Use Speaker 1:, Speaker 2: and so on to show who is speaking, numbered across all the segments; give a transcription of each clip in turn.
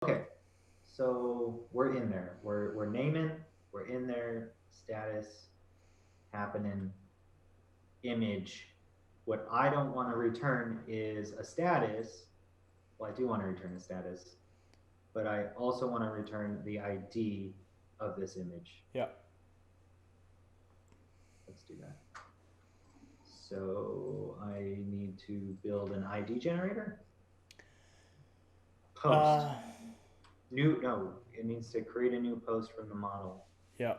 Speaker 1: Okay, so we're in there. We're naming. We're in there. Status happening. Image. What I don't want to return is a status. Well, I do want to return a status, but I also want to return the ID of this image.
Speaker 2: Yeah.
Speaker 1: Let's do that. So I need to build an ID generator. Post.
Speaker 2: Uh,
Speaker 1: New, no, it needs to create a new post from the model.
Speaker 2: yeah.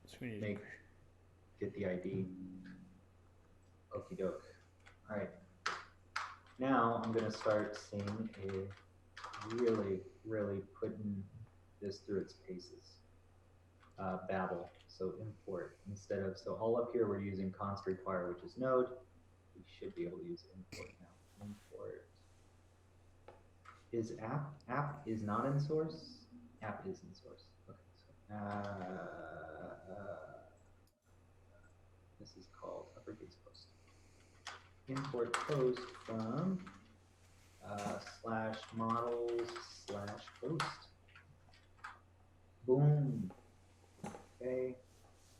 Speaker 2: So we need to.
Speaker 1: Make, get the ID. Okie doke. All right. Now I'm going to start seeing a really putting this through its paces. Babel. So import instead of, so all up here we're using const require, which is node. We should be able to use import now. Import. Is app is not in source? App is in source. Okay. So this is called uppercase post. Import post from slash models slash post. Boom. Okay.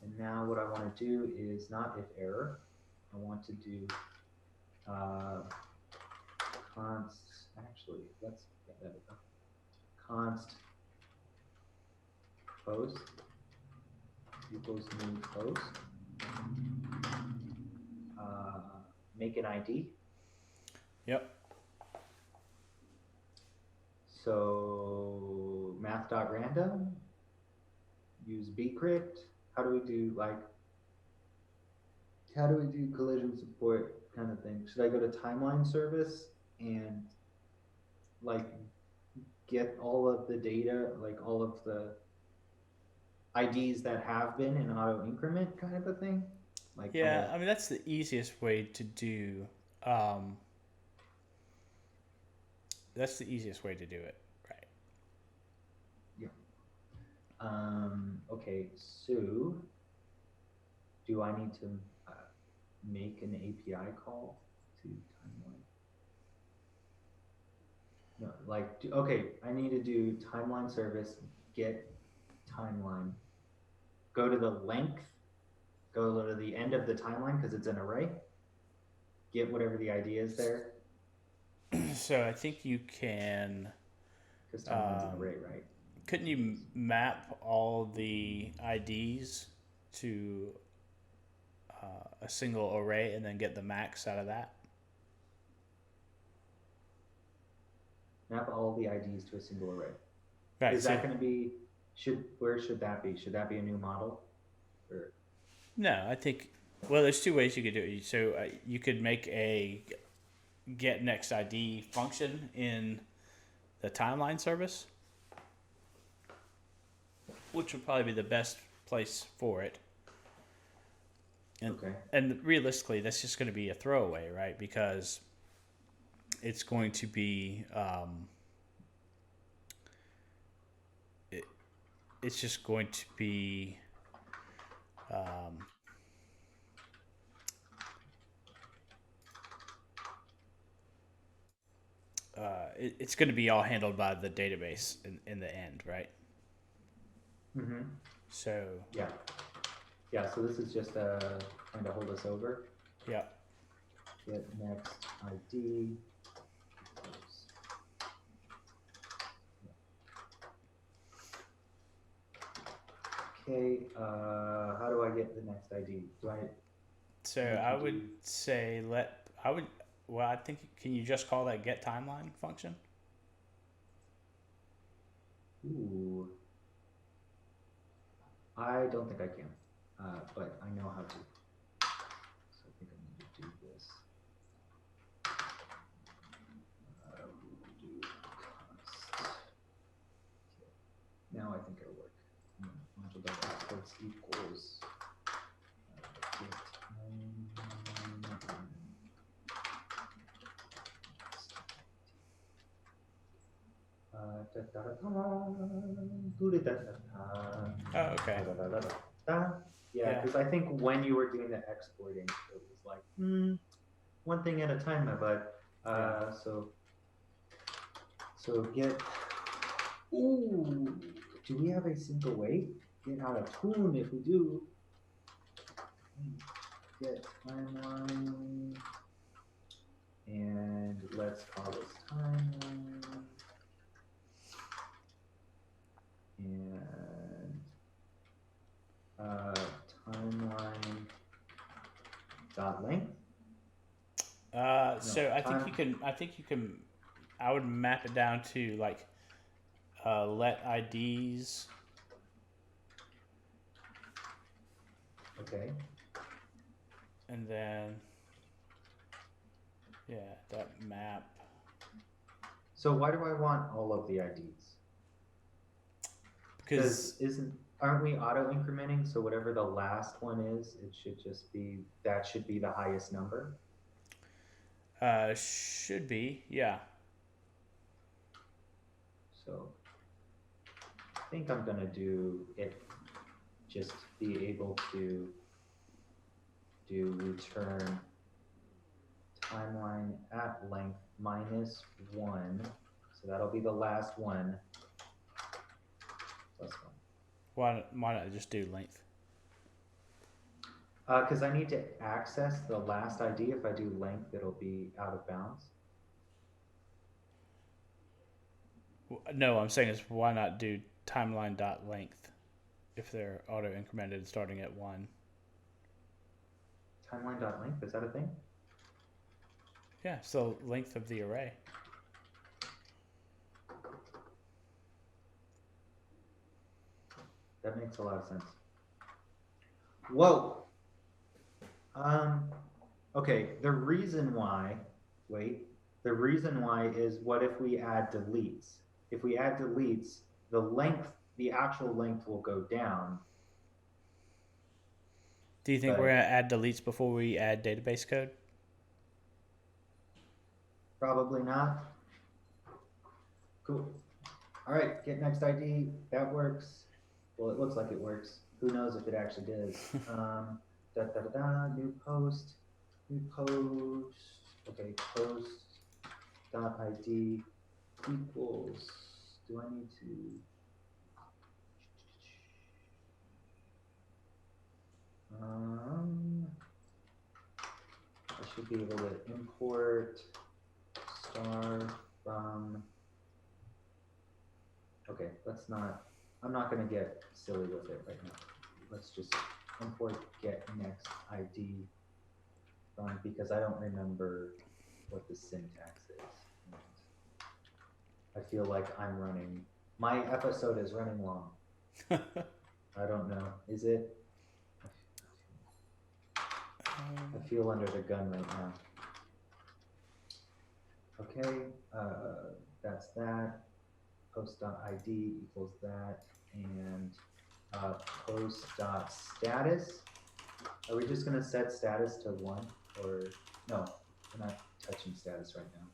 Speaker 1: And now what I want to do is not if error. I want to do const. Actually, let's get that up. Const post equals new post. Make an ID.
Speaker 2: Yep.
Speaker 1: So math.random, use bcrypt. How do we do collision support kind of thing? Should I go to timeline service and like get all of the data, like all of the IDs that have been in auto increment kind of a thing? Like
Speaker 2: Yeah. I mean, that's the easiest way to do. Um, that's the easiest way to do it, right?
Speaker 1: yeah. Okay, so do I need to make an API call to timeline? No, like, okay, I need to do timeline service, get timeline, go to the length, go to the end of the timeline because it's an array, get whatever the ID is there,
Speaker 2: So I think you can.
Speaker 1: because timeline's an array, right?
Speaker 2: Couldn't you map all the IDs to a single array and then get the max out of that?
Speaker 1: Map all the IDs to a single array.
Speaker 2: Right.
Speaker 1: Is that going to be, where should that be? Should that be a new model? Or
Speaker 2: No, I think. Well, there's two ways you could do it. So you could make a get next ID function in the timeline service, which would probably be the best place for it. And,
Speaker 1: okay.
Speaker 2: and realistically, that's just going to be a throwaway, right? Because it's going to be it's just going to be it's going to be all handled by the database in the end, right?
Speaker 1: Mm-hmm.
Speaker 2: So
Speaker 1: yeah. Yeah, so this is just trying to hold us over.
Speaker 2: Yeah.
Speaker 1: Get next ID. Okay, how do I get the next ID? Do I?
Speaker 2: So I would say well, I think, can you just call that get timeline function?
Speaker 1: Ooh. I don't think I can, but I know how to. So I think I need to do this. Do const. Okay. Now I think it'll work. Module.exports equals get
Speaker 2: Oh, okay.
Speaker 1: Yeah, because I think when you were doing the exporting, it was like one thing at a time, my bud. So So get, ooh, do we have a simple way? Get out of tune if we do. Get timeline, and let's call this timeline, and timeline dot length.
Speaker 2: So I think you can. I would map it down to like let IDs.
Speaker 1: Okay.
Speaker 2: And then, yeah, that map.
Speaker 1: So why do I want all of the IDs? Because aren't we auto incrementing? So whatever the last one is, it should just be, that should be the highest number.
Speaker 2: Should be, yeah.
Speaker 1: So I think I'm gonna do it, just be able to do return timeline at length -1. So that'll be the last one plus
Speaker 2: 1. Why not just do length?
Speaker 1: Because I need to access the last ID. If I do length, it'll be out of bounds.
Speaker 2: No, I'm saying is why not do timeline dot length if they're auto incremented starting at 1.
Speaker 1: Timeline dot length, is that a thing?
Speaker 2: Yeah, so length of the array.
Speaker 1: That makes a lot of sense. Whoa. Okay, the reason why is, what if we add deletes? If we add deletes, the length, the actual length will go down.
Speaker 2: Do you think we're going to add deletes before we add database code?
Speaker 1: Probably not. Cool. All right, get next ID. That works. Well, it looks like it works. Who knows if it actually does. New post. Okay, post dot ID equals, do I need to, I should be able to import star from, okay, I'm not going to get silly with it right now. Let's just import get next ID from, because I don't remember what the syntax is. And I feel like my episode is running long. I don't know. Is it? I feel under the gun right now. Okay, that's that. Post.id equals that, and post.status. Are we just going to set status to 1? Or no, we're not touching status right now.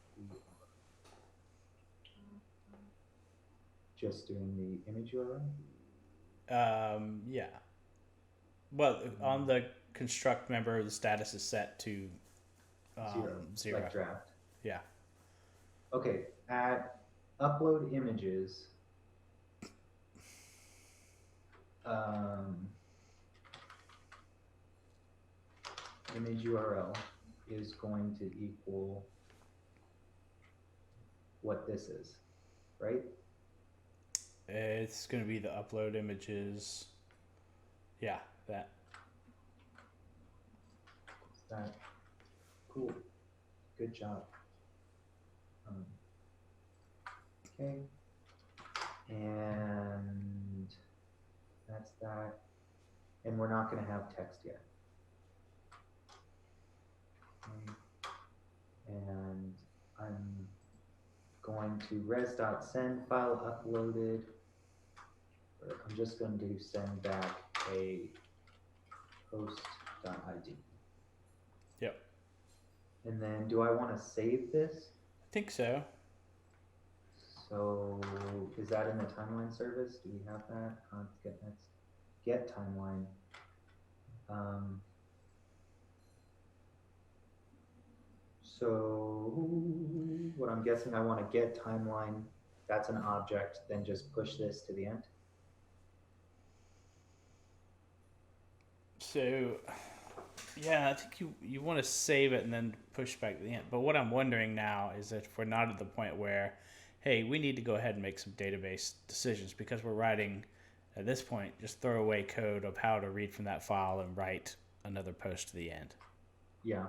Speaker 1: Just doing the image URL?
Speaker 2: Yeah. Well, on the construct member, the status is set to 0.
Speaker 1: Like draft.
Speaker 2: Yeah.
Speaker 1: Okay, at upload images, image URL is going to equal what this is, right?
Speaker 2: It's going to be the upload images. Yeah, that.
Speaker 1: Is that cool? Good job. Okay, and that's that. And we're not going to have text yet. Okay. And I'm going to res.send file uploaded. I'm just going to send back a post.id.
Speaker 2: Yep. And
Speaker 1: then do I want to save this?
Speaker 2: I think so.
Speaker 1: So is that in the timeline service? Do we have that? Get next. Get timeline. So what I'm guessing, I want to get timeline That's an object. Then just push this to the end.
Speaker 2: So, yeah, I think you want to save it and then push back to the end. But what I'm wondering now is if we're not at the point where, hey, we need to go ahead and make some database decisions because we're writing, at this point, just throwaway code of how to read from that file and write another post to the end.
Speaker 1: Yeah.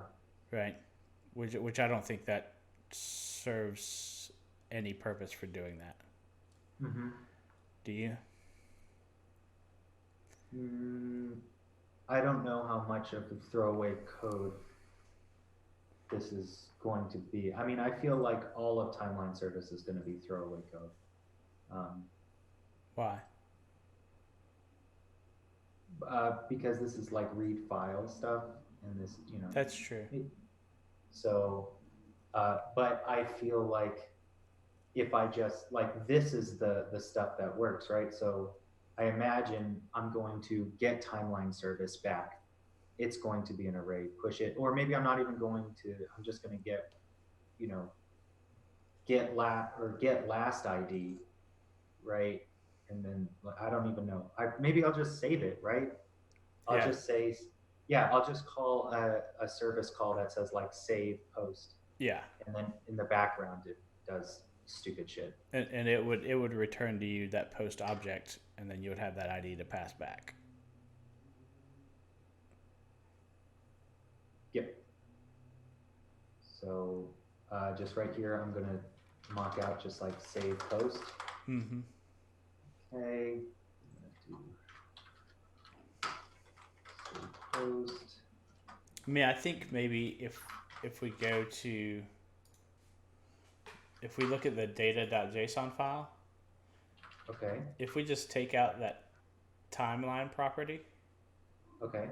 Speaker 2: Right? Which I don't think that serves any purpose for doing that.
Speaker 1: Mm-hmm.
Speaker 2: Do you?
Speaker 1: I don't know how much of the throwaway code this is going to be. I mean, I feel like all of timeline service is going to be throwaway code.
Speaker 2: Why?
Speaker 1: Because this is like read file stuff, and this,
Speaker 2: That's true.
Speaker 1: So, but I feel like if I just like this is the stuff that works, right? So I imagine I'm going to get timeline service back. It's going to be an array, push it, or maybe I'm not even going to. I'm just going to get, get last ID, right? And then I don't even know. Maybe I'll just save it, right? I'll
Speaker 2: Yeah.
Speaker 1: just say, yeah, I'll just call a service call that says like save post.
Speaker 2: Yeah.
Speaker 1: And then in the background, it does stupid shit.
Speaker 2: And it would return to you that post object, and then you would have that ID to pass back.
Speaker 1: Yep. So just right here, I'm going to mock out just like save post.
Speaker 2: Mm-hmm.
Speaker 1: Okay. I'm going to do save post.
Speaker 2: I mean, I think maybe if we go to, if we look at the data.json file,
Speaker 1: okay.
Speaker 2: If we just take out that timeline property,
Speaker 1: okay.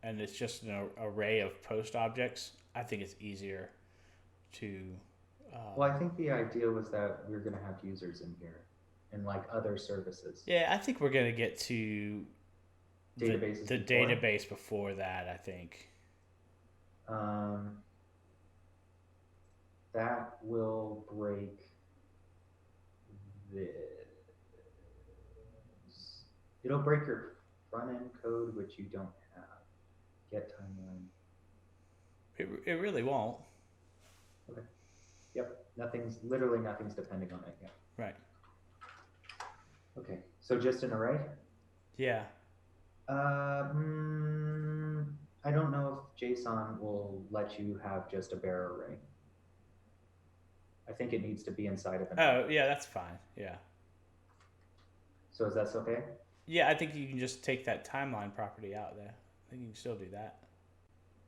Speaker 2: And it's just an array of post objects, I think it's easier to.
Speaker 1: Well, I think the idea was that we're going to have users in here and like other services.
Speaker 2: Yeah, I think we're going to get to
Speaker 1: Databases
Speaker 2: the
Speaker 1: before.
Speaker 2: database before that, I think.
Speaker 1: That will break this. It'll break your front end code, which you don't have. Get timeline.
Speaker 2: It really won't.
Speaker 1: Okay. Yep. Literally nothing's depending on it yet.
Speaker 2: Right.
Speaker 1: Okay. So just an array?
Speaker 2: Yeah.
Speaker 1: I don't know if JSON will let you have just a bare array. I think it needs to be inside of an array.
Speaker 2: Oh, yeah, that's fine. Yeah.
Speaker 1: So is that okay?
Speaker 2: Yeah, I think you can just take that timeline property out there. I think you can still do that.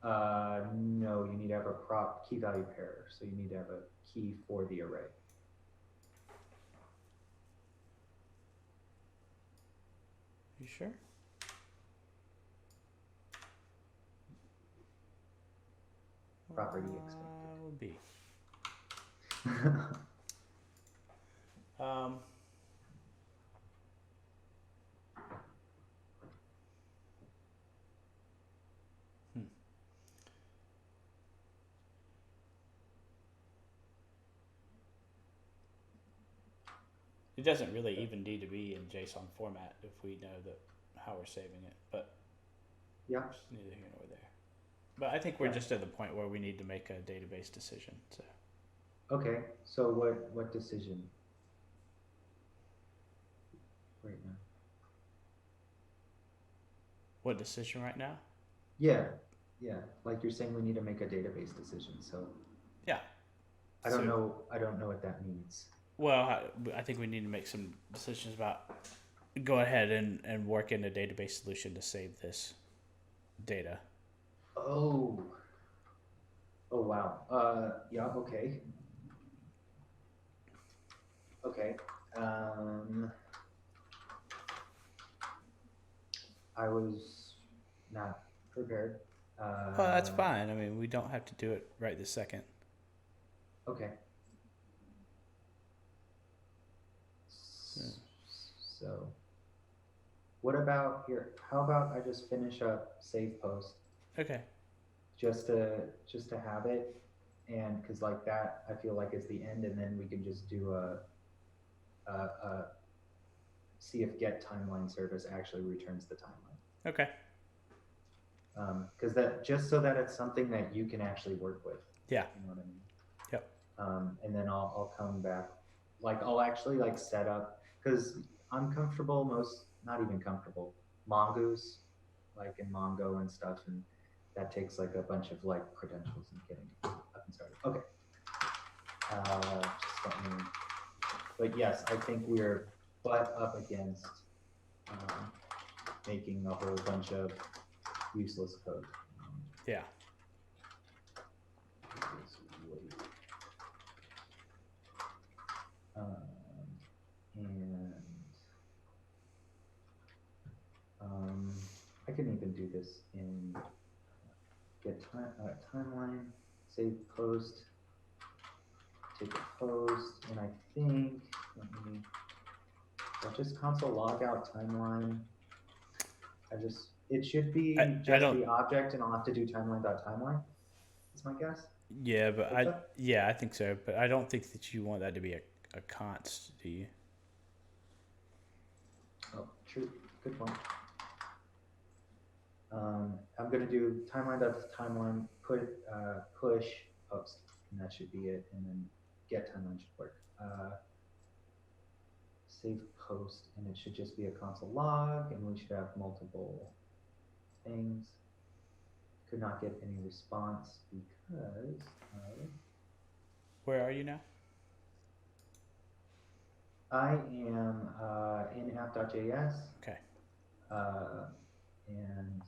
Speaker 1: No, you need to have a prop key value pair. So you need to have a key for the array.
Speaker 2: You sure?
Speaker 1: Property expected.
Speaker 2: Would be. It doesn't really even need to be in JSON format if we know that how we're saving it, but
Speaker 1: yeah,
Speaker 2: neither here nor there. But I think we're just at the point where we need to make a database decision. So.
Speaker 1: Okay, so what decision right now?
Speaker 2: What decision right now?
Speaker 1: Yeah, like you're saying we need to make a database decision. So
Speaker 2: yeah,
Speaker 1: I don't know what that means.
Speaker 2: Well, I think we need to make some decisions about go ahead and work in a database solution to save this data.
Speaker 1: Oh wow. Yeah, okay. Okay. I was not prepared.
Speaker 2: Well, that's fine. I mean, we don't have to do it right this second.
Speaker 1: Okay. So, what about here? How about I just finish up save post?
Speaker 2: Okay.
Speaker 1: just to have it, and because like that I feel like is the end, and then we can just do a see if get timeline service actually returns the timeline.
Speaker 2: Okay.
Speaker 1: Because that just so that it's something that you can actually work with.
Speaker 2: Yeah.
Speaker 1: You know what I mean?
Speaker 2: Yep.
Speaker 1: And then I'll come back, like I'll actually like set up, because I'm comfortable not even comfortable, Mongoose, like in Mongo and stuff, and that takes like a bunch of like credentials and getting up and started. Okay. Just let me, but yes, I think we're butt up against making a whole bunch of useless code.
Speaker 2: Yeah.
Speaker 1: And I can even do this in get timeline, save post, take a post, and I think, I'll just console log out timeline. It should be just the object, and I'll have to do timeline.timeline. That's my guess.
Speaker 2: Yeah, but I think so, but I don't think that you want that to be a const, do you?
Speaker 1: Oh, true. Good point. I'm going to do timeline.timeline, push post, and that should be it. And then get timeline should work. Save post, and it should just be a console log, and we should have multiple things. Could not get any response because of...
Speaker 2: Where are you now?
Speaker 1: I am in app.js.
Speaker 2: Okay.
Speaker 1: And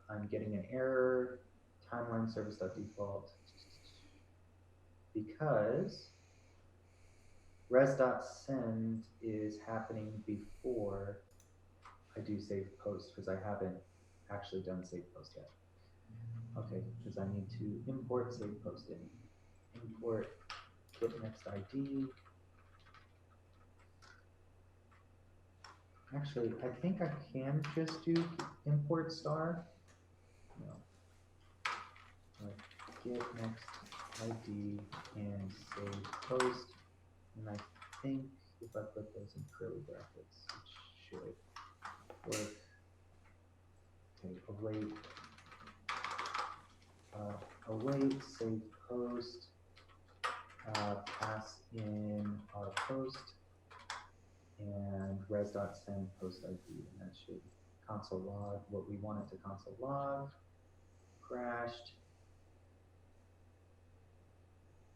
Speaker 1: I'm getting an error, timeline service.default, because res.send is happening before I do save post, because I haven't actually done save post yet. Okay, because I need to import save post in. Import get next ID. Actually, I think I can just do import star. No. Get next ID and save post. And I think if I put those in curly brackets, it should work. Okay, await, save post, pass in our post, and res.send post ID, and that should console log what we want it to console log. Crashed.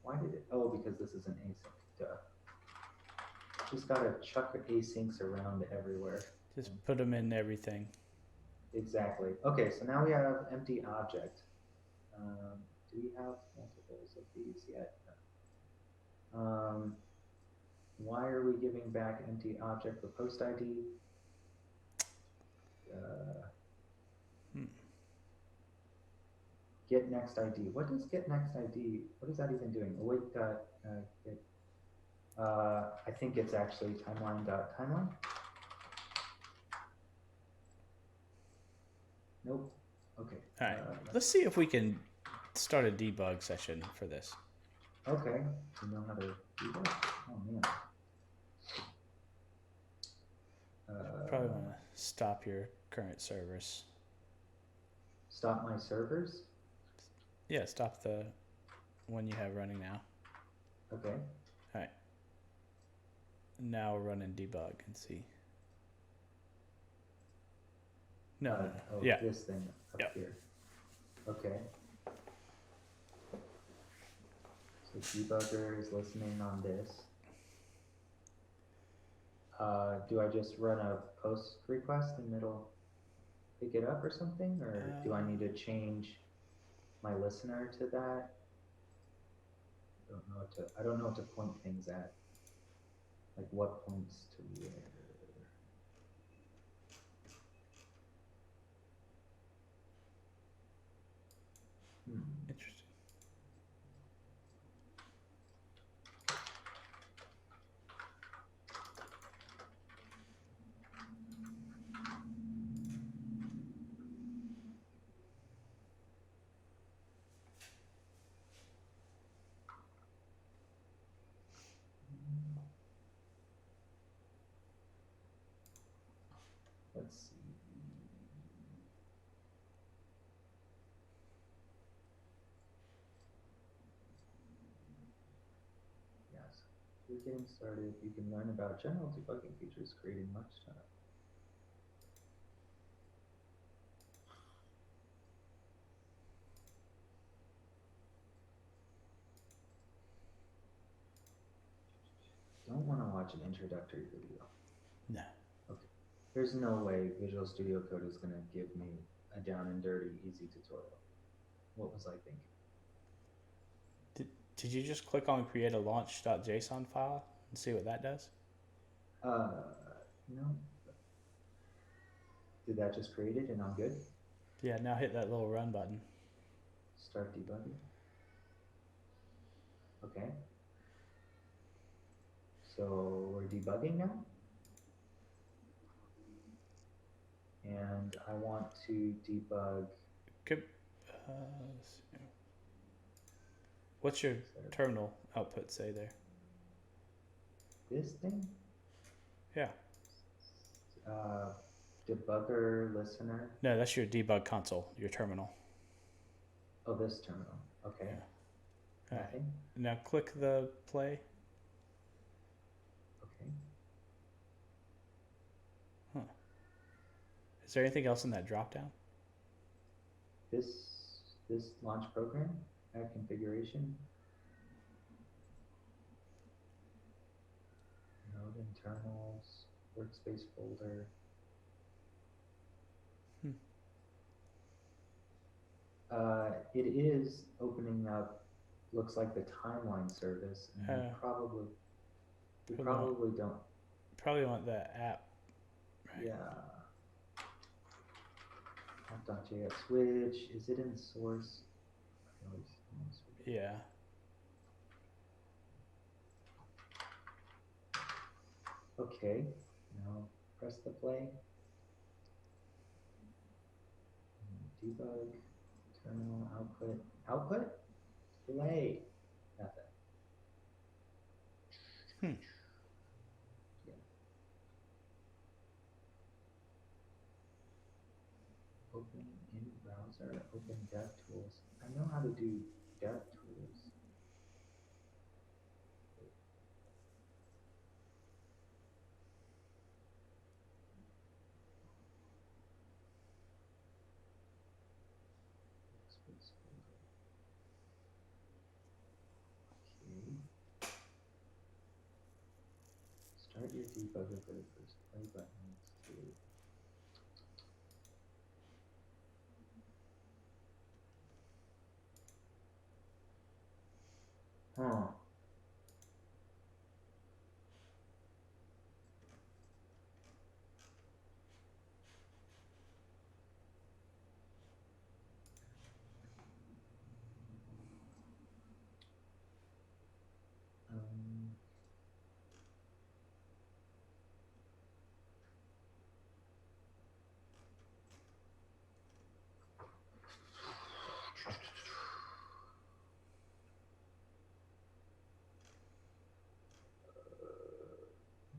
Speaker 1: Why did it? Oh, because this is an async. Duh. Just gotta chuck asyncs around everywhere.
Speaker 2: Just put them in everything.
Speaker 1: Exactly. Okay, so now we have empty object. Do we have multiples of these yet? Why are we giving back empty object with post ID? Get next ID. What does get next ID? What is that even doing? Await dot get. I think it's actually timeline.timeline. Nope. Okay.
Speaker 2: All right. Let's see if we can start a debug session for this.
Speaker 1: Okay. You know how to do that? Oh man.
Speaker 2: Probably want to stop your current servers.
Speaker 1: Stop my servers?
Speaker 2: Yeah, stop the one you have running now.
Speaker 1: Okay.
Speaker 2: All right. Now we're running debug and see. No.
Speaker 1: Oh,
Speaker 2: yeah.
Speaker 1: This thing up here. Okay. So debugger is listening on this. Do I just run a post request and it'll pick it up or something? Or do I need to change my listener to that? I don't know what to point things at. Like what points to where.
Speaker 2: Interesting.
Speaker 1: You're getting started. You can learn about general debugging features creating lunchtime. Don't want to watch an introductory video.
Speaker 2: No.
Speaker 1: Okay. There's no way Visual Studio Code is going to give me a down and dirty, easy tutorial. What was I thinking?
Speaker 2: Did you just click on create a launch.json file and see what that does?
Speaker 1: No. Did that just create it and I'm good?
Speaker 2: Yeah, now hit that little run button.
Speaker 1: Start debugging. Okay. So we're debugging now. And I want to debug.
Speaker 2: Let's see. What's your terminal output say there?
Speaker 1: This thing?
Speaker 2: Yeah.
Speaker 1: Debugger listener.
Speaker 2: No, that's your debug console, your terminal.
Speaker 1: Oh, this terminal. Okay.
Speaker 2: Yeah.
Speaker 1: Nothing.
Speaker 2: Now click the play.
Speaker 1: Okay.
Speaker 2: Huh. Is there anything else in that drop down?
Speaker 1: This launch program, add configuration, node internals, workspace folder. It is opening up, looks like the timeline service, and we probably don't.
Speaker 2: Probably want that app. Right?
Speaker 1: Yeah. App.js, which is it in source?
Speaker 2: Yeah.
Speaker 1: Okay. Now press the play. Debug. Terminal output. Output? Play. Nothing. Yeah. Open in browser. Open DevTools. I know how to do DevTools. Start your debugger for the first play button next to it. Huh.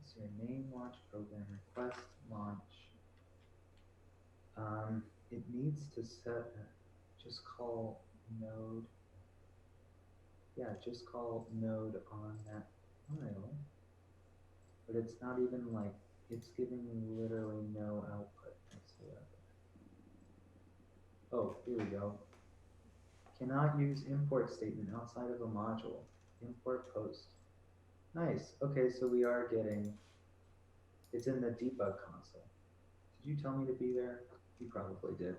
Speaker 1: It's your name, launch program, request, launch. It needs to set, just call node. Yeah, just call node on that file. But it's not even like, it's giving me literally no output whatsoever. Oh, here we go. Cannot use import statement outside of a module. Import post. Nice. Okay, so we are getting, it's in the debug console. Did you tell me to be there? You probably did.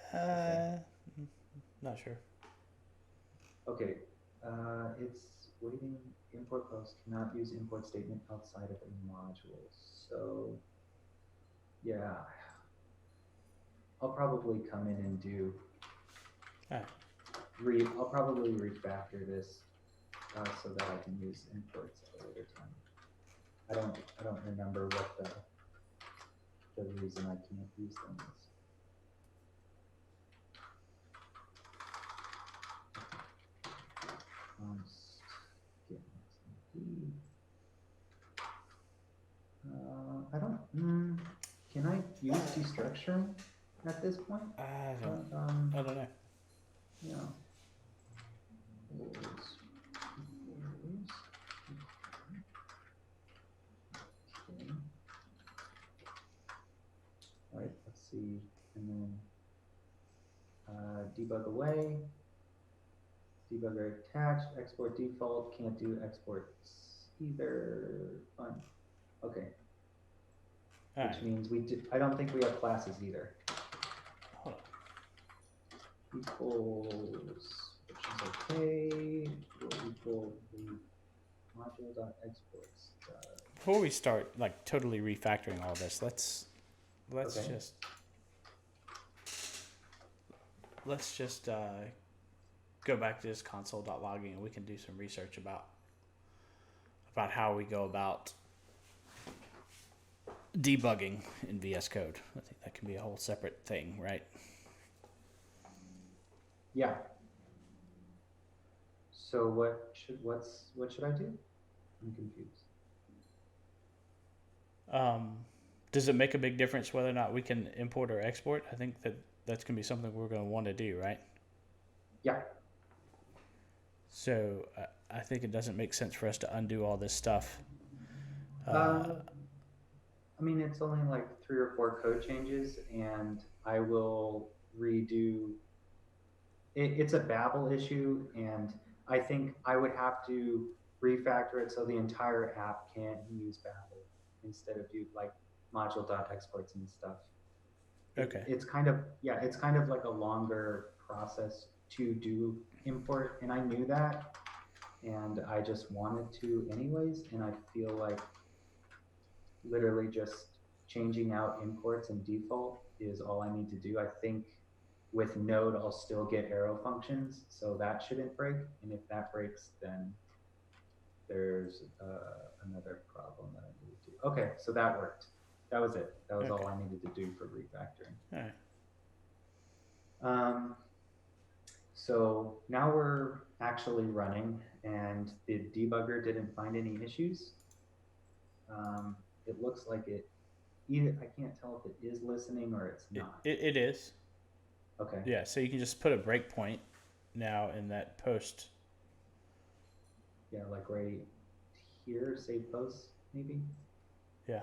Speaker 2: Okay. Not sure.
Speaker 1: Okay, it's waiting, import post, cannot use import statement outside of a module. So, yeah, I'll probably come in and do, I'll probably refactor this so that I can use imports at a later time. I don't remember what the reason I can't use them is. I don't, can I use destructuring at this point?
Speaker 2: I don't know.
Speaker 1: Yeah. debug away. Debugger attached, export default, can't do exports either. Fun. Okay.
Speaker 2: All
Speaker 1: Which
Speaker 2: right.
Speaker 1: means I don't think we have classes either.
Speaker 2: Hold on.
Speaker 1: Equals, which is okay, will equal the module.exports.
Speaker 2: Before we start like totally refactoring all this, let's
Speaker 1: Okay.
Speaker 2: just go back to this console.logging and we can do some research about how we go about debugging in VS Code. I think that can be a whole separate thing, right?
Speaker 1: Yeah. So what should I do? I'm confused.
Speaker 2: Does it make a big difference whether or not we can import or export? I think that's going to be something we're going to want to do, right?
Speaker 1: Yeah.
Speaker 2: So I think it doesn't make sense for us to undo all this stuff.
Speaker 1: I mean, it's only like 3 or 4 code changes, and I will redo. It's a Babel issue, and I think I would have to refactor it so the entire app can use Babel instead of do like module.exports and stuff.
Speaker 2: Okay.
Speaker 1: It's kind of like a longer process to do import, and I knew that, and I just wanted to anyways, and I feel like literally just changing out imports and default is all I need to do. I think with Node, I'll still get arrow functions, so that shouldn't break. And if that breaks, then there's another problem that I need to do. Okay, so that worked. That was it. That was all I needed to do for refactoring.
Speaker 2: All right.
Speaker 1: So now we're actually running, and the debugger didn't find any issues. It looks like it. Either I can't tell if it is listening or it's not.
Speaker 2: It is.
Speaker 1: Okay.
Speaker 2: Yeah, so you can just put a breakpoint now in that post.
Speaker 1: Yeah, like right here, save post, maybe.
Speaker 2: Yeah.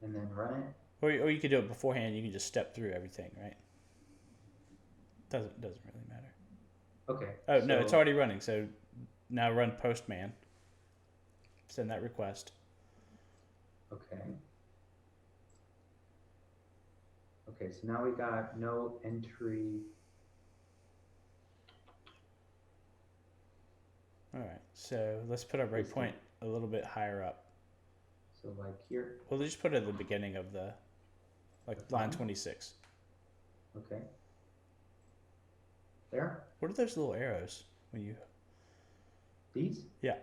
Speaker 1: And then run it.
Speaker 2: Or you could do it beforehand. You can just step through everything, right? Doesn't really matter.
Speaker 1: Okay.
Speaker 2: Oh, no, it's already running. So now run Postman. Send that request.
Speaker 1: Okay. Okay, so now we got no entry.
Speaker 2: All right, so let's put our breakpoint a little bit higher up.
Speaker 1: So like here.
Speaker 2: Well, just put it at the beginning of line 26.
Speaker 1: Okay. There?
Speaker 2: What are those little arrows when you?
Speaker 1: These?
Speaker 2: Yeah.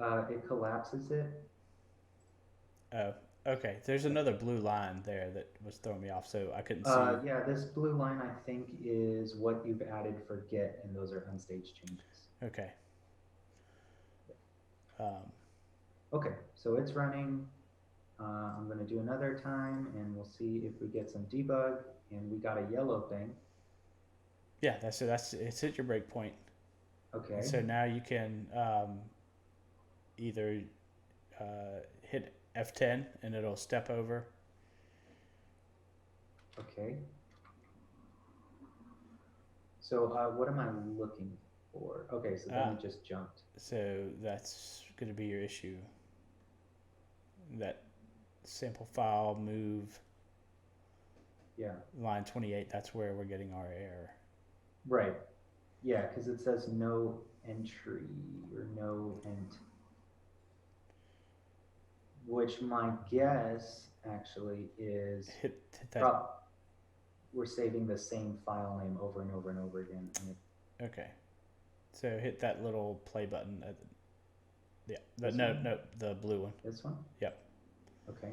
Speaker 1: It collapses it.
Speaker 2: Oh, okay. There's another blue line there that was throwing me off, so I couldn't see.
Speaker 1: Yeah, this blue line I think is what you've added for get, and those are unstaged changes.
Speaker 2: Okay.
Speaker 1: Okay, so it's running. I'm going to do another time, and we'll see if we get some debug. And we got a yellow thing.
Speaker 2: Yeah, it's hit your breakpoint.
Speaker 1: Okay.
Speaker 2: And so now you can either hit F10 and it'll step over.
Speaker 1: Okay. So what am I looking for? Okay, so then it just jumped.
Speaker 2: So that's going to be your issue. That sample file move.
Speaker 1: Yeah.
Speaker 2: Line 28, that's where we're getting our error.
Speaker 1: Right. Yeah, because it says no entry or no ent. Which my guess actually is
Speaker 2: hit that.
Speaker 1: We're saving the same file name over and over and over again.
Speaker 2: Okay. So hit that little play button. Yeah. No, the blue one.
Speaker 1: This one?
Speaker 2: Yep.
Speaker 1: Okay.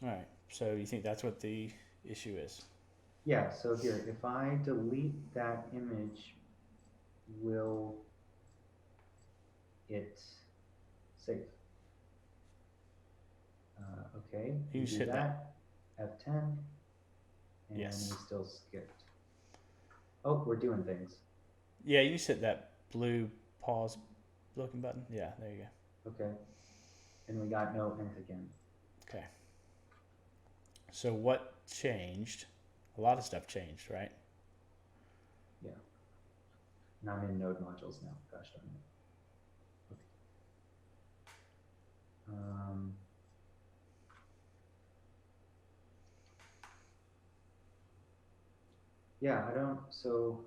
Speaker 2: All right. So you think that's what the issue is?
Speaker 1: Yeah. So here, if I delete that image, will it save? Okay.
Speaker 2: You just hit that.
Speaker 1: F10. And
Speaker 2: yes.
Speaker 1: we still skipped. Oh, we're doing things.
Speaker 2: Yeah, you just hit that blue pause looking button. Yeah, there you go.
Speaker 1: Okay. And we got no ent again.
Speaker 2: Okay. So what changed? A lot of stuff changed, right?
Speaker 1: Yeah. And I'm in node modules now. Gosh darn it. Okay. Yeah, I don't, so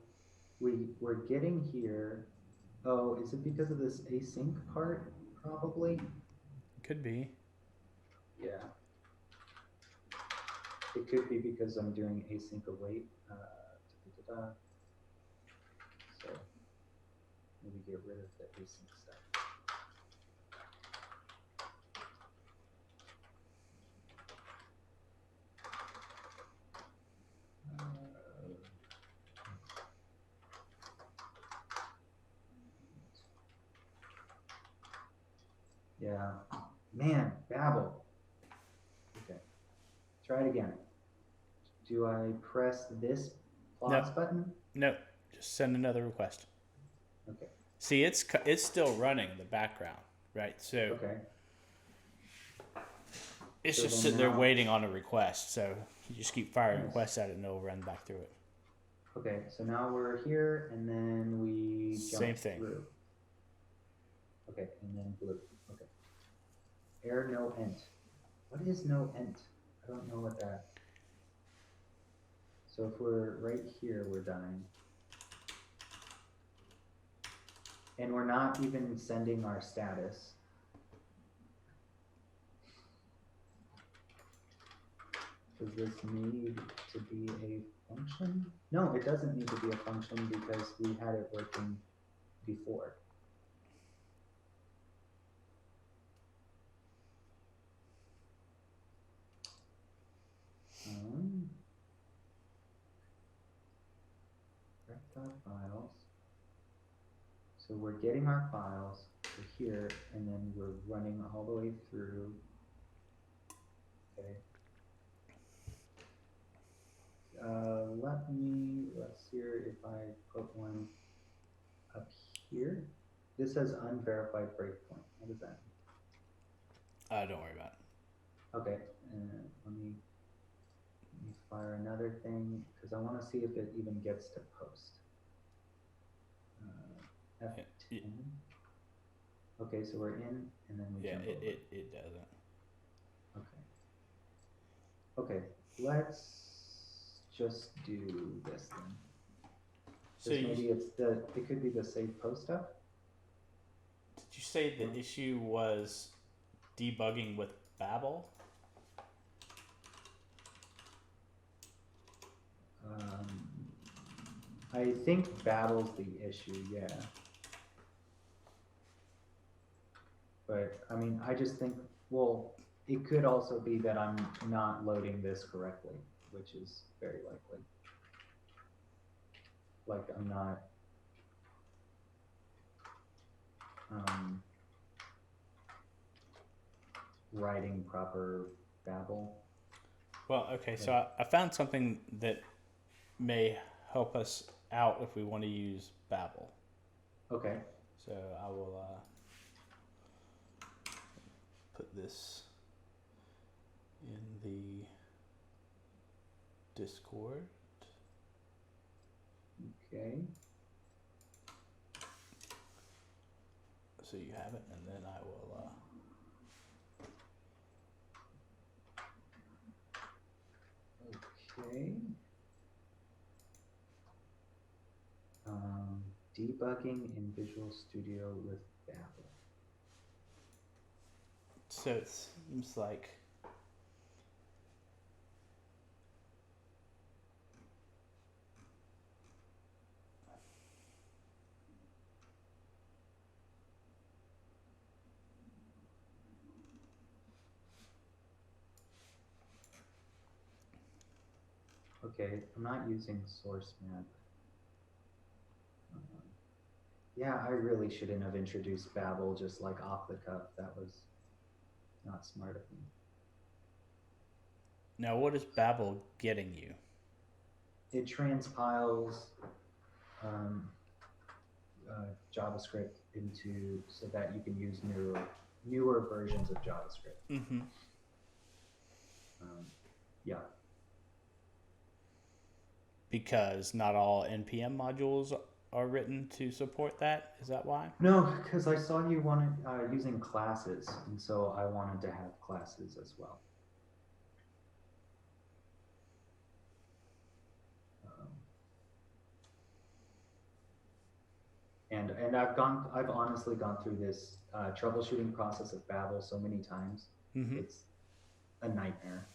Speaker 1: we're getting here. Oh, is it because of this async part? Probably.
Speaker 2: Could be.
Speaker 1: Yeah. It could be because I'm doing async await. Da-da-da-da. So maybe get rid of the async stuff. Yeah, man, Babel. Okay, try it again. Do I press this pause button?
Speaker 2: No, just send another request.
Speaker 1: Okay.
Speaker 2: See, it's still running the background, right? So
Speaker 1: Okay.
Speaker 2: it's
Speaker 1: So
Speaker 2: just
Speaker 1: then
Speaker 2: sitting there
Speaker 1: now-
Speaker 2: waiting on a request. So you just keep firing
Speaker 1: Nice.
Speaker 2: requests at it, and it'll run back through it.
Speaker 1: Okay, so now we're here, and then we jump
Speaker 2: Same thing.
Speaker 1: through. Okay, and then blue. Okay. Error no ent. What is no ent? I don't know what that. So if we're right here, we're dying. And we're not even sending our status. Does this need to be a function? No, it doesn't need to be a function because we had it working before. Rec.files. So we're getting our files to here, and then we're running all the way through. Okay. Let's see if I put one up here. This says unverified breakpoint. What does that mean?
Speaker 2: Don't worry about it.
Speaker 1: Okay, let me fire another thing because I want to see if it even gets to post. F10. Okay, so we're in, and then we jump over.
Speaker 2: It doesn't.
Speaker 1: Okay. Okay, let's just do this then.
Speaker 2: So
Speaker 1: maybe it could be the save post stuff.
Speaker 2: Did you say the issue was debugging with Babel?
Speaker 1: I think Babel's the issue, yeah. But I mean, I just think, well, it could also be that I'm not loading this correctly, which is very likely. Like I'm not writing proper Babel.
Speaker 2: Well, okay, so I found something that may help us out if we want to use Babel.
Speaker 1: Okay.
Speaker 2: So I will put this in the Discord.
Speaker 1: Okay.
Speaker 2: So you have it, and then I will.
Speaker 1: Okay. Debugging in Visual Studio with Babel.
Speaker 2: So it seems like
Speaker 1: okay, I'm not using source map. Yeah, I really shouldn't have introduced Babel just like off the cuff. That was not smart of me.
Speaker 2: Now, what is Babel getting you?
Speaker 1: It transpiles JavaScript into so that you can use newer versions of JavaScript.
Speaker 2: Mm-hmm.
Speaker 1: Yeah.
Speaker 2: Because not all NPM modules are written to support that. Is that why?
Speaker 1: No, because I saw you wanted using classes, and so I wanted to have classes as well. And I've honestly gone through this troubleshooting process of Babel so many times.
Speaker 2: Mm-hmm.
Speaker 1: It's a nightmare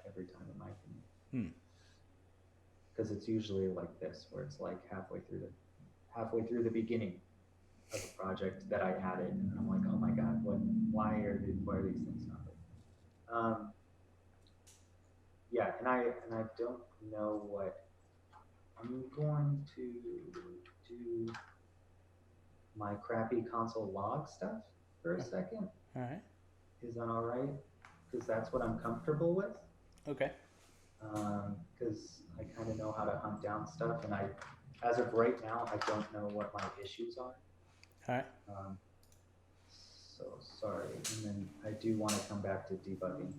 Speaker 1: every time, in my opinion. Because it's usually like this, where it's like halfway through the beginning of a project that I added, and I'm like, oh my god, why are these things not there? Yeah, and I don't know what I'm going to do. My crappy console log stuff for a second.
Speaker 2: All right.
Speaker 1: Is that all right? Because that's what I'm comfortable with.
Speaker 2: Okay.
Speaker 1: Because I kind of know how to hunt down stuff, and as of right now, I don't know what my issues are.
Speaker 2: All right.
Speaker 1: So sorry, and then I do want to come back to debugging.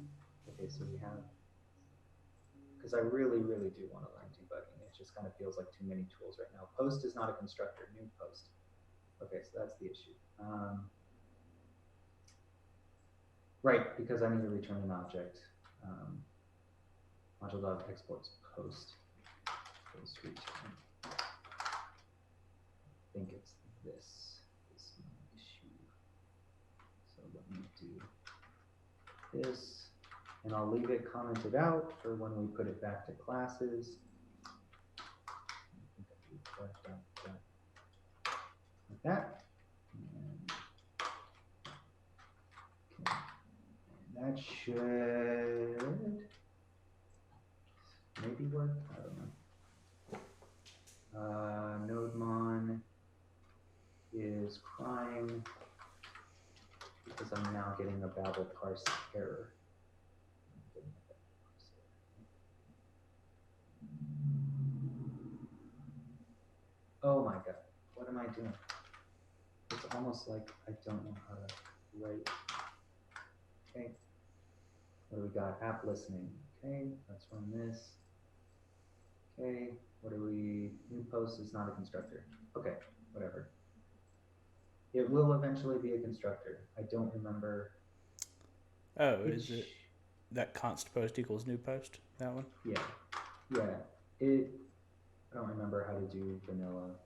Speaker 1: Okay, so we have, because I really, really do want to learn debugging. It just kind of feels like too many tools right now. Post is not a constructor, new post. Okay, so that's the issue. Right, because I need to return an object. Module.exports post return. I think it's this issue. So let me do this, and I'll leave it commented out for when we put it back to classes. Like that. And, okay. And that should maybe work. I don't know. NodeMon is crying because I'm now getting a Babel parse error. Oh my god, what am I doing? It's almost like I don't know how to write. Okay, what do we got? App listening. Okay, let's run this. Okay, what do we, new post is not a constructor. Okay, whatever. It will eventually be a constructor. I don't remember.
Speaker 2: Oh, is it that const post equals new post? That one?
Speaker 1: Yeah. I don't remember how to do vanilla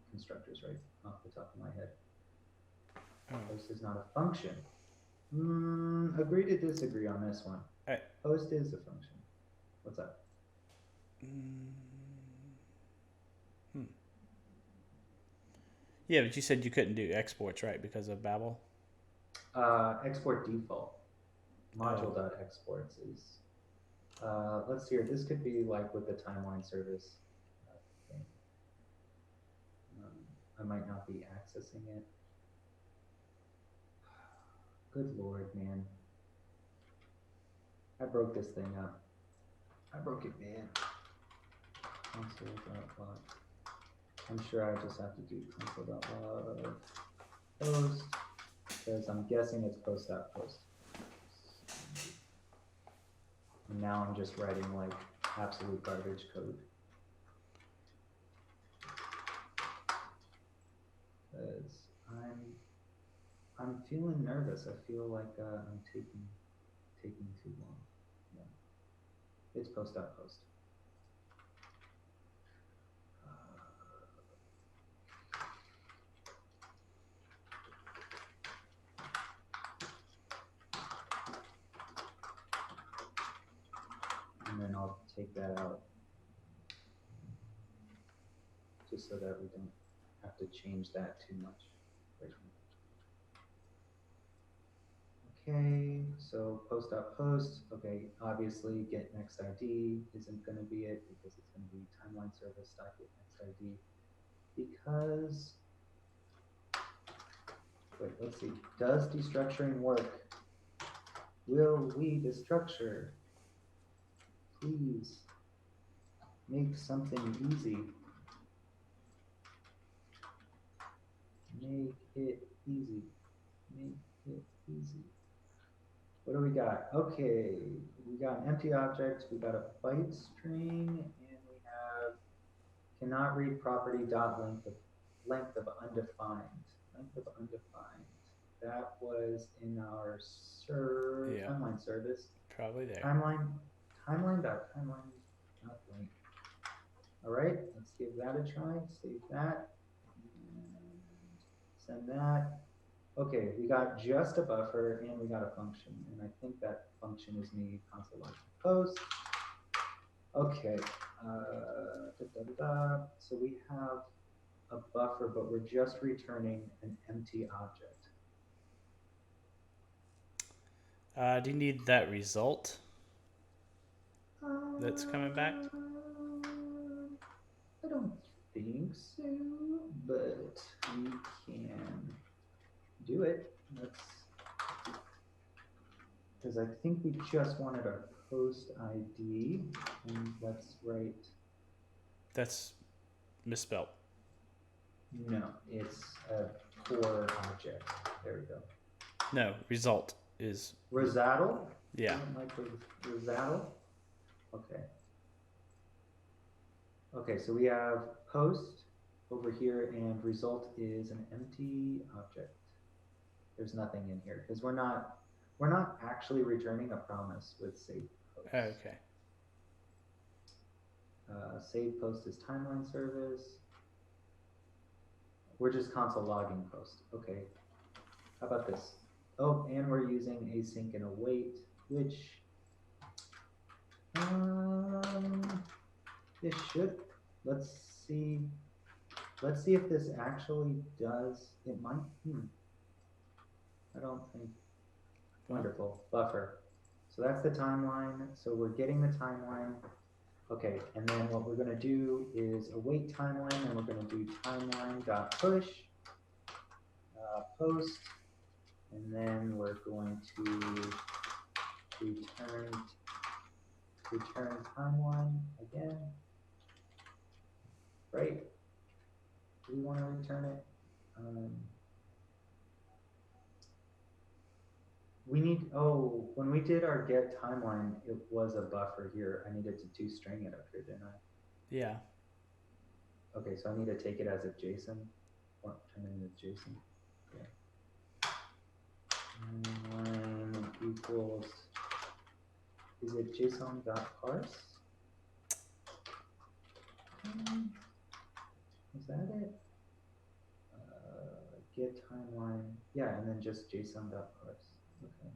Speaker 1: constructors right off the top of my head. Oh. Post is not a function. Agree to disagree on this one.
Speaker 2: Right.
Speaker 1: Post is a function. What's up?
Speaker 2: Yeah, but you said you couldn't do exports, right, because of Babel?
Speaker 1: Export default. Module.exports is, let's see here, this could be like with the timeline service thing. I might not be accessing it. Good Lord, man. I broke this thing up. I broke it, man. Console.log. I'm sure I just have to do console.log post, because I'm guessing it's post.post. And now I'm just writing like absolute garbage code. Because I'm feeling nervous. I feel like I'm taking too long. Yeah. It's post.post. And then I'll take that out just so that we don't have to change that too much. Okay, so post.post. Okay, obviously get next ID isn't going to be it because it's going to be timeline service get next ID. Because, wait, let's see. Does destructuring work? Will we destructure? Please make something easy. Make it easy. Make it easy. What do we got? Okay, we got an empty object, we got a byte string, and we have cannot read property dot length of undefined. Length of undefined. That was in our
Speaker 2: Yeah.
Speaker 1: timeline service.
Speaker 2: Probably there.
Speaker 1: Timeline dot dot length. All right, let's give that a try. Save that. And send that. Okay, we got just a buffer and we got a function, and I think that function is me console post. Okay, so we have a buffer, but we're just returning an empty object.
Speaker 2: Do you need that result that's coming back?
Speaker 1: I don't think so, but we can do it. Because I think we just wanted our post ID, and let's write.
Speaker 2: That's misspelled.
Speaker 1: No, it's a core object. There we go.
Speaker 2: No, result is.
Speaker 1: Rosattle?
Speaker 2: Yeah.
Speaker 1: Like Rosattle? Okay. Okay, so we have post over here, and result is an empty object. There's nothing in here because we're not actually returning a promise with save post.
Speaker 2: Okay.
Speaker 1: Save post is timeline service. We're just console logging post. Okay. How about this? Oh, and we're using async and await, which this should. Let's see if this actually does. It might. I don't think. Wonderful. Buffer. So that's the timeline. So we're getting the timeline. Okay, and then what we're going to do is await timeline, and we're going to do timeline.push post, and then we're going to return timeline again. Right? Do we want to return it? We need, when we did our get timeline, it was a buffer here. I needed to toString it up here, didn't I?
Speaker 2: Yeah.
Speaker 1: Okay, so I need to take it as a JSON, or turn it into JSON. Yeah. Timeline equals, is it JSON.parse? Is that it? Get timeline, yeah, and then just JSON.parse. Okay.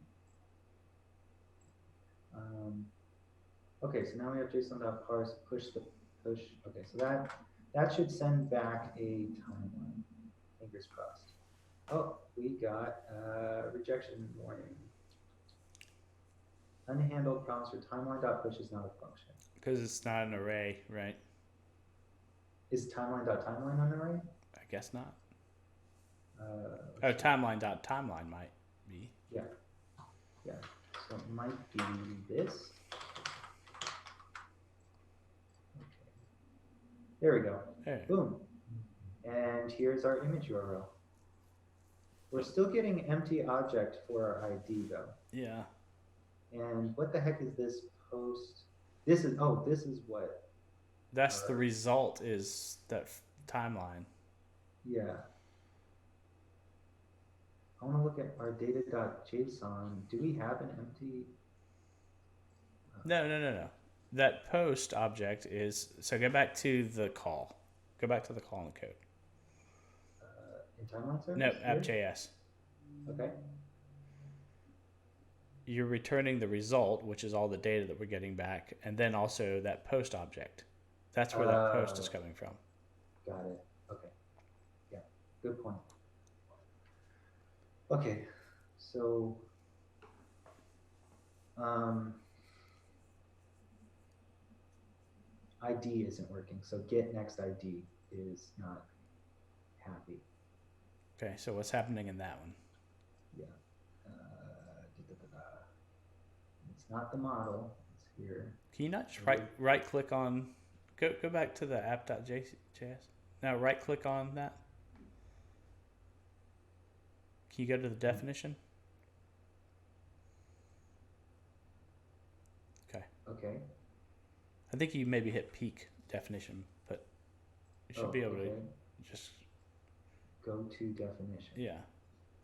Speaker 1: Okay, so now we have JSON.parse, push. Okay, so that should send back a timeline. Fingers crossed. Oh, we got rejection warning. Unhandled promise for timeline.push is not a function.
Speaker 2: Because it's not an array, right?
Speaker 1: Is timeline.timeline an array?
Speaker 2: I guess not. Timeline.timeline might be.
Speaker 1: Yeah. Yeah. So it might be this. Okay. There we go.
Speaker 2: Hey.
Speaker 1: Boom. And here's our image URL. We're still getting empty object for our ID though.
Speaker 2: Yeah.
Speaker 1: And what the heck is this post? This is what?
Speaker 2: That's the result is that timeline.
Speaker 1: Yeah. I want to look at our data.json. Do we have an empty?
Speaker 2: No. That post object is, so go back to the call. Go back to the call in the code.
Speaker 1: In timeline service?
Speaker 2: No, app.js.
Speaker 1: Okay.
Speaker 2: You're returning the result, which is all the data that we're getting back, and then also that post object. That's where that post is coming from.
Speaker 1: Got it. Okay. Yeah, good point. Okay, so ID isn't working, so get next ID is not happy.
Speaker 2: Okay, so what's happening in that one?
Speaker 1: Yeah. It's not the model, it's here.
Speaker 2: Can you not just right click on, go back to the app.js? Now right click on that. Can you go to the definition?
Speaker 1: Okay.
Speaker 2: I think you maybe hit peak definition, but you should be able to just
Speaker 1: go to definition.
Speaker 2: Yeah.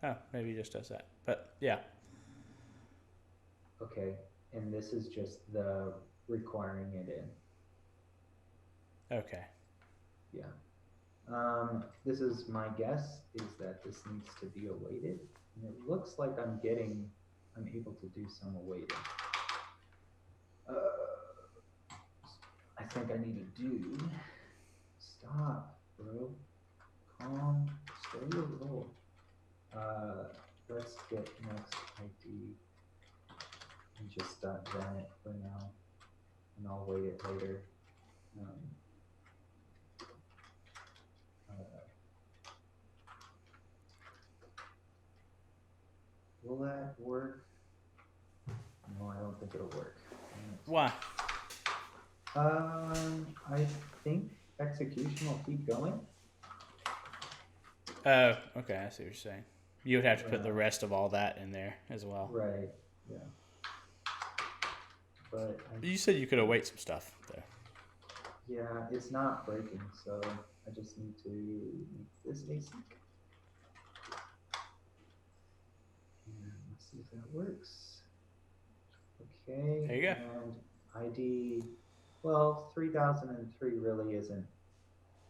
Speaker 2: Oh, maybe he just does that. But yeah.
Speaker 1: Okay. And this is just the requiring it in.
Speaker 2: Okay.
Speaker 1: Yeah. This is my guess is that this needs to be awaited. And it looks like I'm able to do some awaiting. I think I need to do. Stop, bro. Calm. Slow your roll. Let's get next ID and just run it for now, and I'll wait it later. Will that work? No, I don't think it'll work.
Speaker 2: Why?
Speaker 1: I think execution will keep going.
Speaker 2: Oh, okay, I see what you're saying. You would have to put the rest of all that in there as well.
Speaker 1: Right, yeah. But
Speaker 2: you said you could await some stuff there.
Speaker 1: Yeah, it's not breaking, so I just need to make this async. And let's see if that works. Okay.
Speaker 2: There you go.
Speaker 1: And ID, well, 3003 really isn't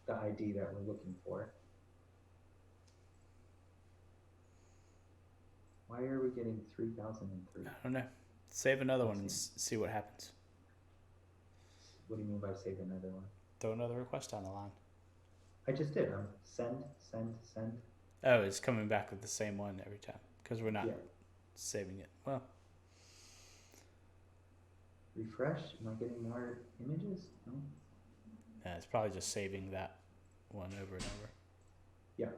Speaker 1: the ID that we're looking for. Why are we getting 3003?
Speaker 2: I don't know. Save another one and see what happens.
Speaker 1: What do you mean by save another one?
Speaker 2: Throw another request down the line.
Speaker 1: I just did. Send.
Speaker 2: Oh, it's coming back with the same one every time because we're not saving it. Well,
Speaker 1: refresh. Am I getting more images? No.
Speaker 2: Yeah, it's probably just saving that one over and over.
Speaker 1: Yeah.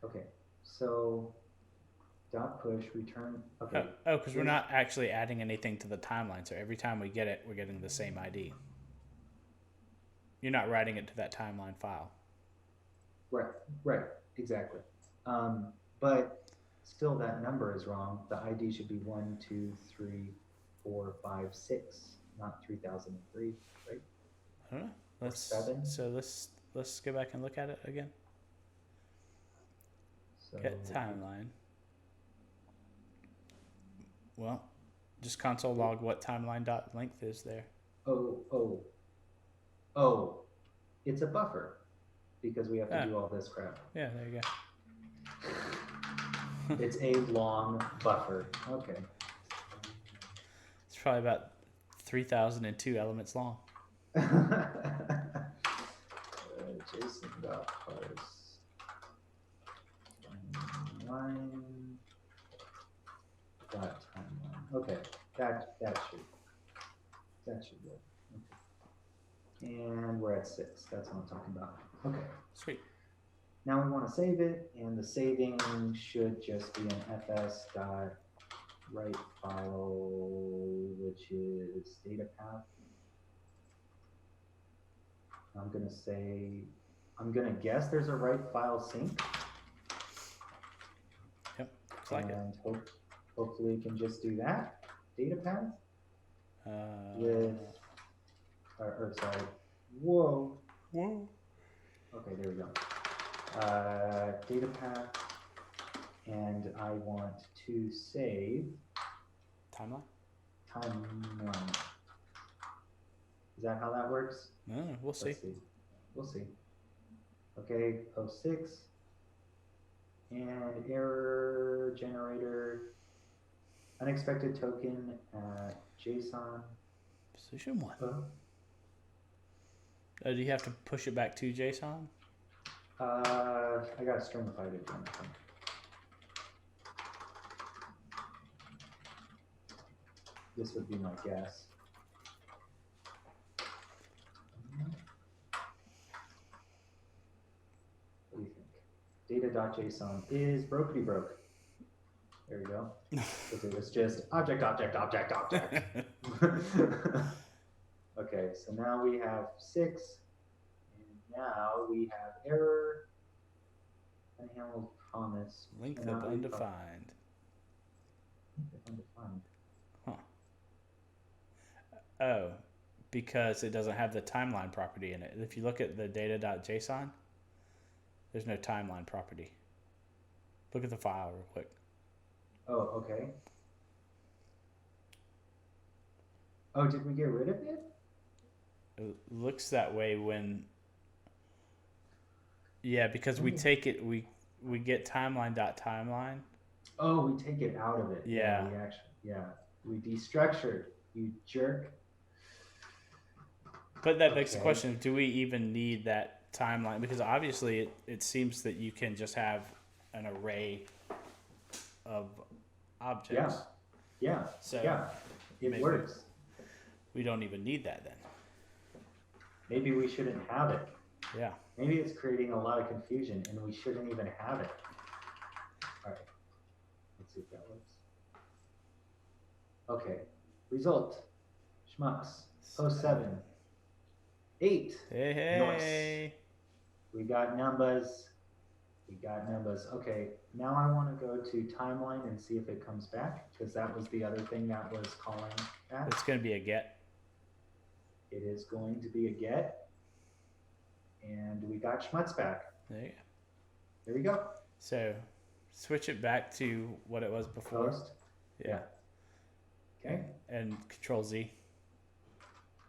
Speaker 1: Okay. So dot push return. Okay.
Speaker 2: Oh, because we're not actually adding anything to the timeline. So every time we get it, we're getting the same ID. You're not writing it to that timeline file.
Speaker 1: Right, exactly. But still, that number is wrong. The ID should be 1, 2, 3, 4, 5, 6, not 3003, right?
Speaker 2: I don't know.
Speaker 1: 7.
Speaker 2: So let's go back and look at it again.
Speaker 1: So,
Speaker 2: Get timeline. Well, just console log what timeline dot length is there.
Speaker 1: Oh, it's a buffer because we have to do all this crap.
Speaker 2: Yeah, there you go.
Speaker 1: It's a long buffer. Okay.
Speaker 2: It's probably about 3002 elements long.
Speaker 1: JSON.parse timeline dot timeline. Okay, that should work. Okay. And we're at 6. That's what I'm talking about. Okay.
Speaker 2: Sweet.
Speaker 1: Now we want to save it, and the saving should just be an fs.write file, which is data path. I'm gonna guess there's a write file sync.
Speaker 2: Yep, looks like it.
Speaker 1: And hopefully we can just do that. Data path with, sorry, whoa. Okay, there we go. Data path, and I want to save
Speaker 2: timeline.
Speaker 1: Is that how that works?
Speaker 2: We'll see.
Speaker 1: We'll see. Okay, 06. And error generator, unexpected token at JSON.
Speaker 2: Position 1. Do you have to push it back to JSON?
Speaker 1: I got a stringified again, I think. This would be my guess. What do you think? Data.json is brokety broke. There we go. Because it was just object. Okay, so now we have 6. And now we have error. Unhandled promise.
Speaker 2: Length of undefined.
Speaker 1: Undefined.
Speaker 2: Oh, because it doesn't have the timeline property in it. If you look at the data.json, there's no timeline property. Look at the file real quick.
Speaker 1: Oh, okay. Oh, did we get rid of it?
Speaker 2: It looks that way when, yeah, because we take it, we get timeline.timeline.
Speaker 1: Oh, we take it out of it.
Speaker 2: Yeah.
Speaker 1: We actually, we destructured. You jerk.
Speaker 2: But that begs the question: do we even need that timeline? Because obviously, it seems that you can just have an array of objects.
Speaker 1: Yeah.
Speaker 2: So
Speaker 1: yeah, it works.
Speaker 2: We don't even need that then.
Speaker 1: Maybe we shouldn't have it.
Speaker 2: Yeah.
Speaker 1: Maybe it's creating a lot of confusion, and we shouldn't even have it. All right. Let's see if that works. Okay. Result. Schmucks. Post 7. 8.
Speaker 2: Hey.
Speaker 1: Nice. We got numbers. Okay, now I want to go to timeline and see if it comes back, because that was the other thing that was calling that.
Speaker 2: It's going to be a get.
Speaker 1: It is going to be a get. And we got schmutz back.
Speaker 2: There you go.
Speaker 1: There we go.
Speaker 2: So switch it back to what it was before.
Speaker 1: Post.
Speaker 2: Yeah.
Speaker 1: Okay.
Speaker 2: And Control Z.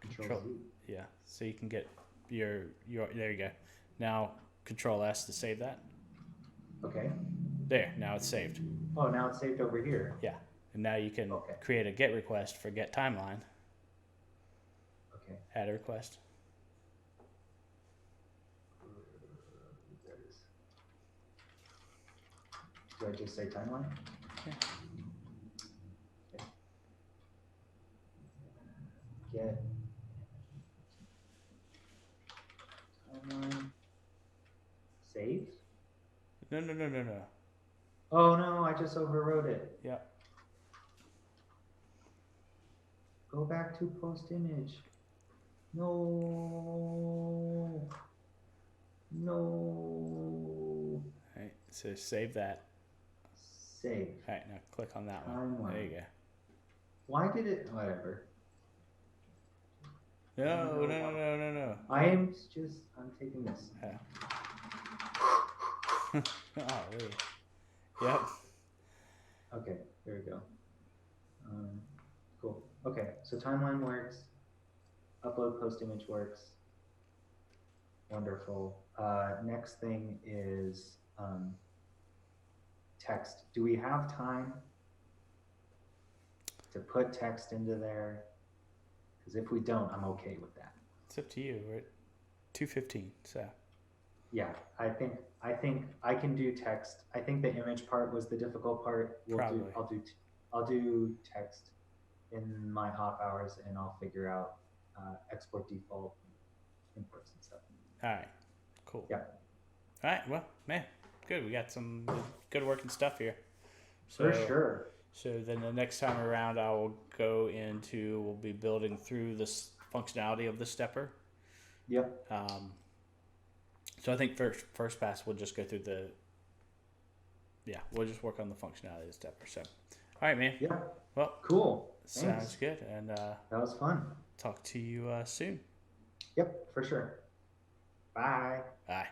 Speaker 1: Control Z.
Speaker 2: Yeah. So you can get your there you go. Now Control S to save that.
Speaker 1: Okay.
Speaker 2: There. Now it's saved.
Speaker 1: Oh, now it's saved over here.
Speaker 2: Yeah. And now you can create a GET request for get timeline.
Speaker 1: Okay.
Speaker 2: Add a request.
Speaker 1: There it is. Do I just say timeline?
Speaker 2: Yeah.
Speaker 1: Okay. Get timeline. Save?
Speaker 2: No.
Speaker 1: Oh no, I just overwrote it.
Speaker 2: Yeah.
Speaker 1: Go back to post image. No.
Speaker 2: All right. So save that.
Speaker 1: Save.
Speaker 2: All right. Now click on that
Speaker 1: Timeline.
Speaker 2: one. There you go.
Speaker 1: Why did it? Whatever.
Speaker 2: No.
Speaker 1: I'm taking this.
Speaker 2: Yeah. Oh, wait. Yep.
Speaker 1: Okay, there we go. Cool. Okay, so timeline works. Upload post image works. Wonderful. Next thing is text. Do we have time to put text into there? Because if we don't, I'm okay with that.
Speaker 2: It's up to you. We're at 2:15, so.
Speaker 1: Yeah, I think I can do text. I think the image part was the difficult part. I'll do text in my off hours, and I'll figure out export default imports and stuff.
Speaker 2: All right, cool.
Speaker 1: Yeah.
Speaker 2: All right, well, man, good. We got some good working stuff here.
Speaker 1: For sure.
Speaker 2: So then the next time around, we'll be building through this functionality of the stepper.
Speaker 1: Yep.
Speaker 2: So I think first pass, we'll just go through we'll just work on the functionality of the stepper. So, all right, man.
Speaker 1: Yeah.
Speaker 2: Well,
Speaker 1: cool.
Speaker 2: Sounds
Speaker 1: Thanks.
Speaker 2: good. And
Speaker 1: that was fun.
Speaker 2: Talk to you soon.
Speaker 1: Yep, for sure. Bye.
Speaker 2: Bye.